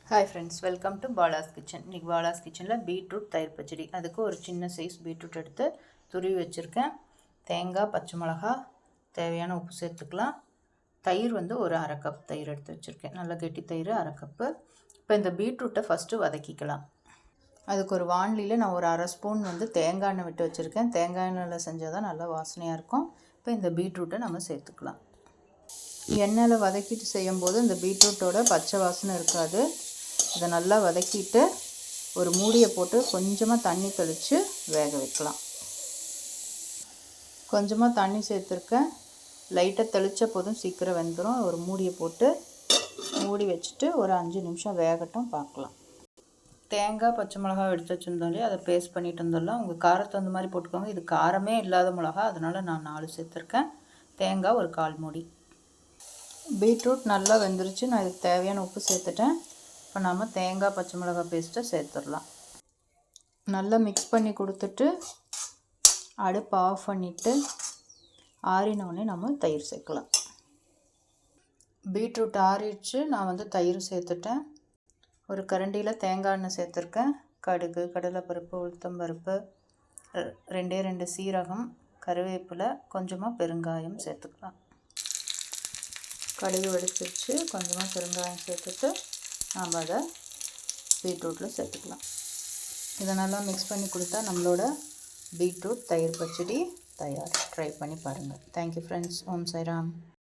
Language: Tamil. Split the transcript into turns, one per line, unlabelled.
Hi friends, welcome to Bala's kitchen. இன்றைக்கி பாலாஸ் கிச்சனில் பீட்ரூட் தயிர் பச்சடி. அதுக்கு ஒரு சின்ன சைஸ் பீட்ரூட் எடுத்து துருவி வச்சுருக்கேன். தேங்காய், பச்சை மிளகா, தேவையான உப்பு சேர்த்துக்கலாம். தயிர் ஒரு அரை கப் தயிர் எடுத்து வச்சுருக்கேன். நல்லா கெட்டி தயிர் அரை கப்பு. இப்போ இந்த பீட்ரூட்டை ஃபஸ்ட்டு வதக்கிக்கலாம். அதுக்கு ஒரு வாணலியில் நான் ஒரு அரை ஸ்பூன் தேங்காய் எண்ணெய் விட்டு வச்சுருக்கேன். தேங்காய் எண்ணெயில் செஞ்சால் தான் நல்லா வாசனையாக இருக்கும். இப்போ இந்த பீட்ரூட்டை நம்ம சேர்த்துக்கலாம். எண்ணெயில் வதக்கிட்டு செய்யும்போது இந்த பீட்ரூட்டோட பச்சை வாசனை இருக்காது. இதை நல்லா வதக்கிட்டு ஒரு மூடியை போட்டு கொஞ்சமாக தண்ணி தெளித்து வேக வைக்கலாம். கொஞ்சமாக தண்ணி சேர்த்துருக்கேன். லைட்டாக தெளித்த போதும் சீக்கிரம் வெந்துடும். ஒரு மூடியை போட்டு மூடி வச்சுட்டு ஒரு 5 நிமிஷம் வேகட்டும், பார்க்கலாம். தேங்காய், பச்சை மிளகா எடுத்து வச்சுருந்தாலே அதை பேஸ்ட் பண்ணிட்டு வந்துடலாம். உங்கள் காரத்தை அந்த மாதிரி போட்டுக்கோங்க. இது காரமே இல்லாத மிளகா, அதனால் நான் 4 சேர்த்துருக்கேன். தேங்காய் ஒரு 1/4 மூடி. பீட்ரூட் நல்லா வெந்துருச்சு. நான் இதுக்கு தேவையான உப்பு சேர்த்துட்டேன். இப்போ நாம் தேங்காய், பச்சை மிளகாய் பேஸ்ட்டை சேர்த்துடலாம். நல்லா மிக்ஸ் பண்ணி கொடுத்துட்டு அடுப்பை ஆஃப் பண்ணிவிட்டு ஆறினோடனே நம்ம தயிர் சேர்க்கலாம். பீட்ரூட் ஆறிடுச்சு. நான் தயிர் சேர்த்துட்டேன். ஒரு கரண்டியில் தேங்காய் எண்ணெய் சேர்த்துருக்கேன். கடுகு, கடலைப்பருப்பு, உளுத்தம்பருப்பு, 2 சீரகம், கருவேப்பிலை, கொஞ்சமாக பெருங்காயம் சேர்த்துக்கலாம். கடுகு வெடிச்சிருச்சு. கொஞ்சமாக பெருங்காயம் சேர்த்துட்டு நாம் அதை பீட்ரூட்டில் சேர்த்துக்கலாம். இதை நல்லா மிக்ஸ் பண்ணி கொடுத்தா நம்மளோட பீட்ரூட் தயிர் பச்சடி தயார். ட்ரை பண்ணி பாருங்கள். Thank you friends. ஓம் சாய்ராம்.